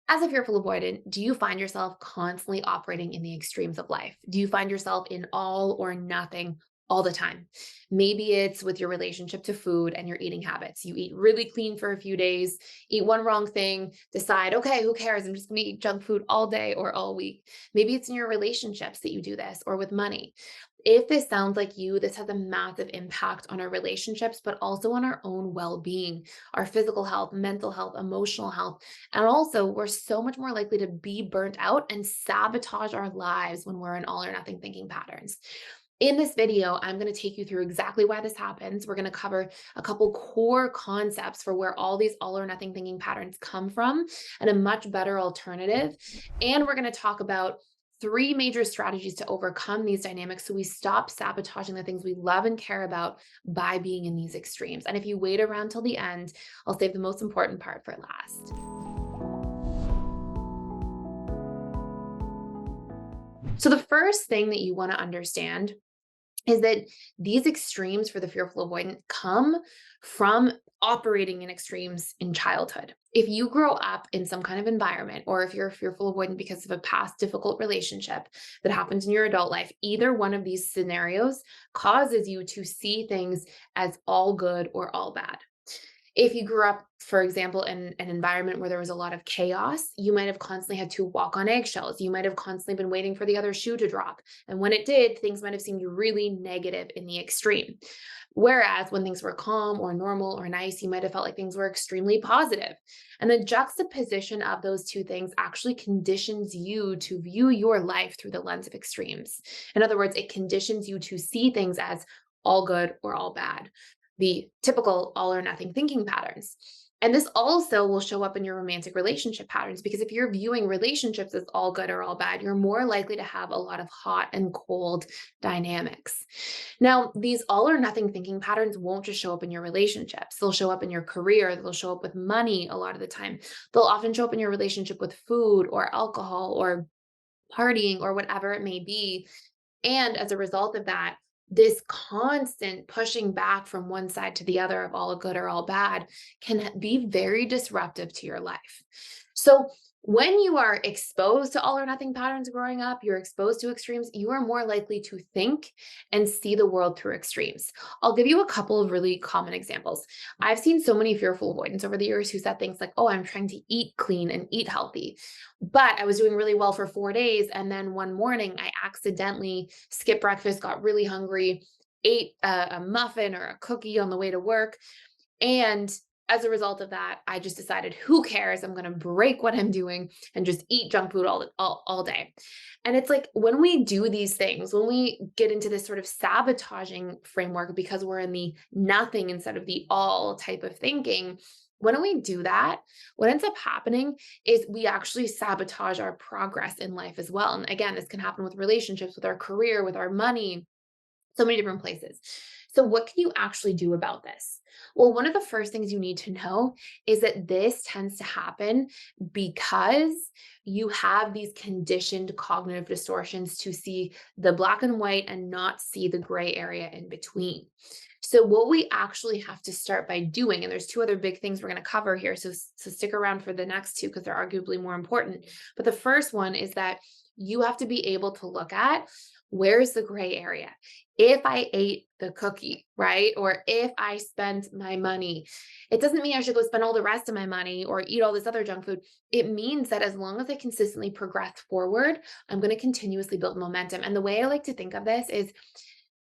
As a fearful avoidant, do you find yourself constantly operating in the extremes of life? Do you find yourself in all or nothing all the time? Maybe it's with your relationship to food and your eating habits. You eat really clean for a few days, eat one wrong thing, decide, okay, who cares? I'm just going to eat junk food all day or all week. Maybe it's in your relationships that you do this or with money. If this sounds like you, this has a massive impact on our relationships, but also on our own well being, our physical health, mental health, emotional health. And also, we're so much more likely to be burnt out and sabotage our lives when we're in all or nothing thinking patterns. In this video, I'm going to take you through exactly why this happens. We're going to cover a couple core concepts for where all these all or nothing thinking patterns come from and a much better alternative. And we're going to talk about three major strategies to overcome these dynamics so we stop sabotaging the things we love and care about by being in these extremes. And if you wait around till the end, I'll save the most important part for last. So, the first thing that you want to understand is that these extremes for the fearful avoidant come from operating in extremes in childhood. If you grow up in some kind of environment, or if you're a fearful avoidant because of a past difficult relationship that happens in your adult life, either one of these scenarios causes you to see things as all good or all bad. If you grew up, for example, in an environment where there was a lot of chaos, you might have constantly had to walk on eggshells. You might have constantly been waiting for the other shoe to drop. And when it did, things might have seemed really negative in the extreme. Whereas when things were calm or normal or nice, you might have felt like things were extremely positive. And the juxtaposition of those two things actually conditions you to view your life through the lens of extremes. In other words, it conditions you to see things as all good or all bad, the typical all or nothing thinking patterns. And this also will show up in your romantic relationship patterns because if you're viewing relationships as all good or all bad, you're more likely to have a lot of hot and cold dynamics. Now, these all or nothing thinking patterns won't just show up in your relationships. They'll show up in your career. They'll show up with money a lot of the time. They'll often show up in your relationship with food or alcohol or partying or whatever it may be. And as a result of that, this constant pushing back from one side to the other of all good or all bad can be very disruptive to your life. So, when you are exposed to all or nothing patterns growing up, you're exposed to extremes, you are more likely to think and see the world through extremes. I'll give you a couple of really common examples. I've seen so many fearful avoidants over the years who said things like, oh, I'm trying to eat clean and eat healthy. But I was doing really well for 4 days. And then one morning, I accidentally skipped breakfast, got really hungry, ate a muffin or a cookie on the way to work. And as a result of that, I just decided, who cares? I'm going to break what I'm doing and just eat junk food all day. And it's like when we do these things, when we get into this sort of sabotaging framework because we're in the nothing instead of the all type of thinking, when we do that, what ends up happening is we actually sabotage our progress in life as well. And again, this can happen with relationships, with our career, with our money, so many different places. So, what can you actually do about this? Well, one of the first things you need to know is that this tends to happen because you have these conditioned cognitive distortions to see the black and white and not see the gray area in between. So, what we actually have to start by doing, and there's two other big things we're going to cover here. So stick around for the next two because they're arguably more important. But the first one is that you have to be able to look at where's the gray area. If I ate the cookie, right? Or if I spent my money, it doesn't mean I should go spend all the rest of my money or eat all this other junk food. It means that as long as I consistently progress forward, I'm going to continuously build momentum. And the way I like to think of this is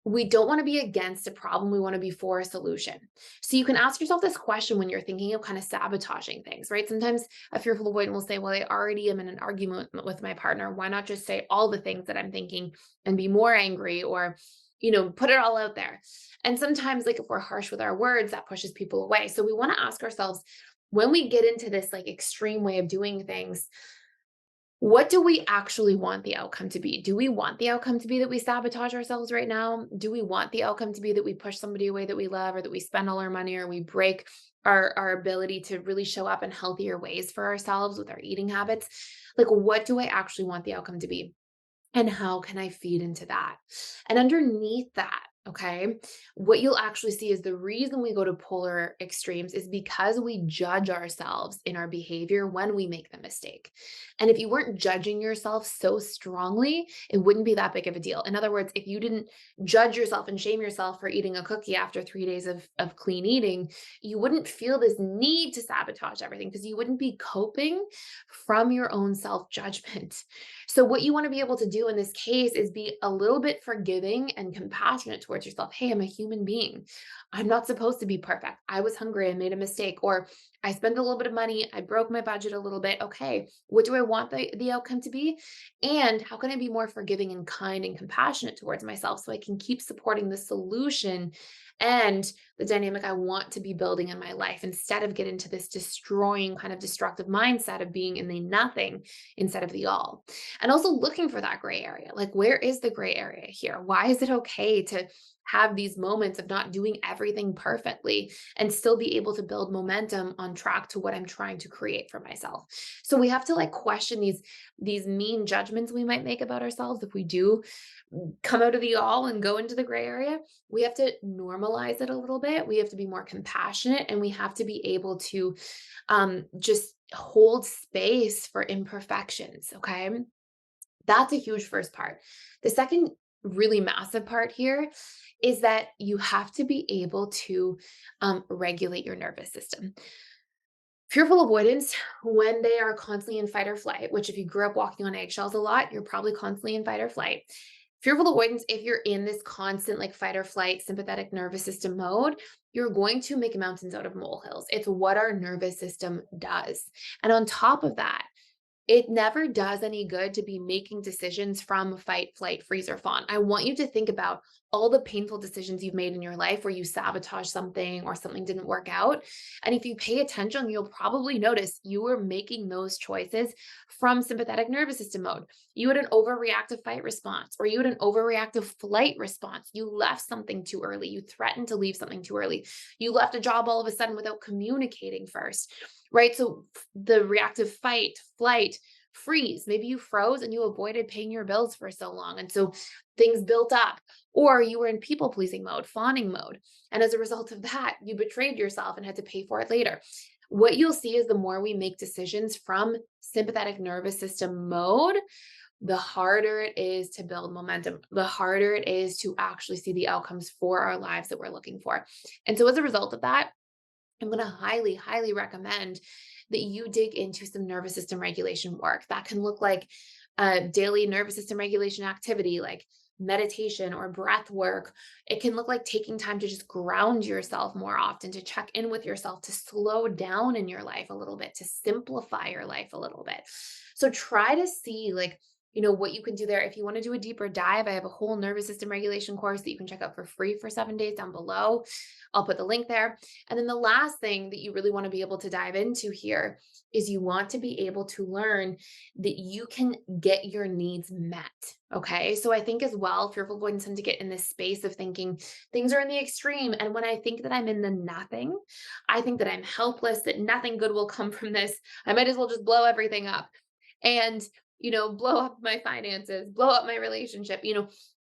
we don't want to be against a problem. We want to be for a solution. So you can ask yourself this question when you're thinking of kind of sabotaging things, right? Sometimes a fearful avoidant will say, well, I already am in an argument with my partner. Why not just say all the things that I'm thinking and be more angry or, put it all out there. And sometimes like if we're harsh with our words, that pushes people away. So we want to ask ourselves when we get into this like extreme way of doing things, what do we actually want the outcome to be? Do we want the outcome to be that we sabotage ourselves right now? Do we want the outcome to be that we push somebody away that we love or that we spend all our money or we break our ability to really show up in healthier ways for ourselves with our eating habits? Like, what do I actually want the outcome to be? And how can I feed into that? And underneath that, Okay. What you'll actually see is the reason we go to polar extremes is because we judge ourselves in our behavior when we make the mistake. And if you weren't judging yourself so strongly, it wouldn't be that big of a deal. In other words, if you didn't judge yourself and shame yourself for eating a cookie after 3 days of clean eating, you wouldn't feel this need to sabotage everything because you wouldn't be coping from your own self judgment. So, what you want to be able to do in this case is be a little bit forgiving and compassionate towards yourself. Hey, I'm a human being. I'm not supposed to be perfect. I was hungry. I made a mistake. Or I spent a little bit of money. I broke my budget a little bit. Okay. What do I want the outcome to be? And how can I be more forgiving and kind and compassionate towards myself so I can keep supporting the solution and the dynamic I want to be building in my life instead of get into this destroying kind of destructive mindset of being in the nothing instead of the all. And also looking for that gray area. Like, where is the gray area here? Why is it okay to have these moments of not doing everything perfectly and still be able to build momentum on track to what I'm trying to create for myself? So we have to like question these mean judgments we might make about ourselves if we do come out of the all and go into the gray area. We have to normalize it a little bit. We have to be more compassionate and we have to be able to just hold space for imperfections. Okay. That's a huge first part. The second really massive part here is that you have to be able to regulate your nervous system. Fearful avoidance, when they are constantly in fight or flight, which if you grew up walking on eggshells a lot, you're probably constantly in fight or flight. Fearful avoidance, if you're in this constant like fight or flight sympathetic nervous system mode, you're going to make mountains out of molehills. It's what our nervous system does. And on top of that, it never does any good to be making decisions from fight, flight, freeze, or fawn. I want you to think about all the painful decisions you've made in your life where you sabotage something or something didn't work out. And if you pay attention, you'll probably notice you were making those choices from sympathetic nervous system mode. You had an overreactive fight response or you had an overreactive flight response. You left something too early. You threatened to leave something too early. You left a job all of a sudden without communicating first, right? So the reactive fight, flight, freeze. Maybe you froze and you avoided paying your bills for so long. And so things built up, or you were in people pleasing mode, fawning mode. And as a result of that, you betrayed yourself and had to pay for it later. What you'll see is the more we make decisions from sympathetic nervous system mode, the harder it is to build momentum, the harder it is to actually see the outcomes for our lives that we're looking for. And so as a result of that, I'm going to highly, highly recommend that you dig into some nervous system regulation work. That can look like a daily nervous system regulation activity like meditation or breath work. It can look like taking time to just ground yourself more often, to check in with yourself, to slow down in your life a little bit, to simplify your life a little bit. So try to see like, what you can do there. If you want to do a deeper dive, I have a whole nervous system regulation course that you can check out for free for 7 days down below. I'll put the link there. And then the last thing that you really want to be able to dive into here is you want to be able to learn that you can get your needs met. Okay. So I think as well, fearful avoidance tend to get in this space of thinking things are in the extreme. And when I think that I'm in the nothing, I think that I'm helpless, that nothing good will come from this. I might as well just blow everything up and, blow up my finances, blow up my relationship,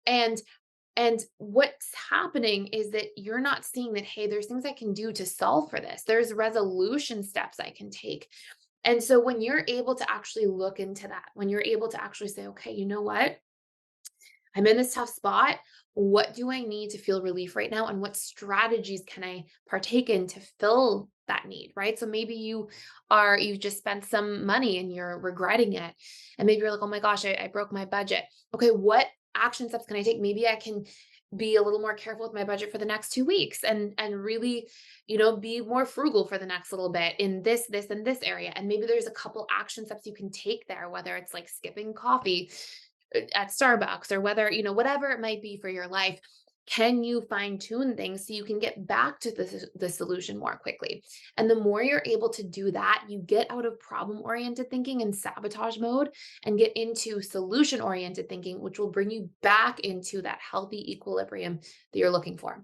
and what's happening is that you're not seeing that, hey, there's things I can do to solve for this. There's resolution steps I can take. And so when you're able to actually look into that, when you're able to actually say, okay, you know what? I'm in this tough spot. What do I need to feel relief right now? And what strategies can I partake in to fill that need, right? So maybe you just spent some money and you're regretting it. And maybe you're like, oh my gosh, I broke my budget. Okay, what action steps can I take? Maybe I can be a little more careful with my budget for the next 2 weeks and really, be more frugal for the next little bit in this, and this area. And maybe there's a couple action steps you can take there, whether it's like skipping coffee at Starbucks or whether, whatever it might be for your life. Can you fine tune things so you can get back to the solution more quickly? And the more you're able to do that, you get out of problem oriented thinking and sabotage mode and get into solution oriented thinking, which will bring you back into that healthy equilibrium that you're looking for.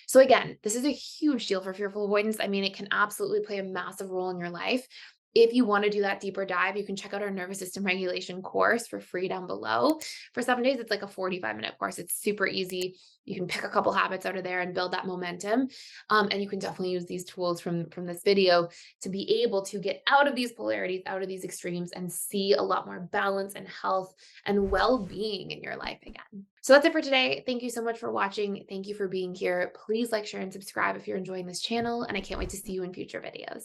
So, again, this is a huge deal for fearful avoidance. I mean, it can absolutely play a massive role in your life. If you want to do that deeper dive, you can check out our nervous system regulation course for free down below. For 7 days, it's like a 45-minute course. It's super easy. You can pick a couple habits out of there and build that momentum. And you can definitely use these tools from this video to be able to get out of these polarities, out of these extremes, and see a lot more balance and health and well-being in your life again. So that's it for today. Thank you so much for watching. Thank you for being here. Please like, share, and subscribe if you're enjoying this channel, and I can't wait to see you in future videos.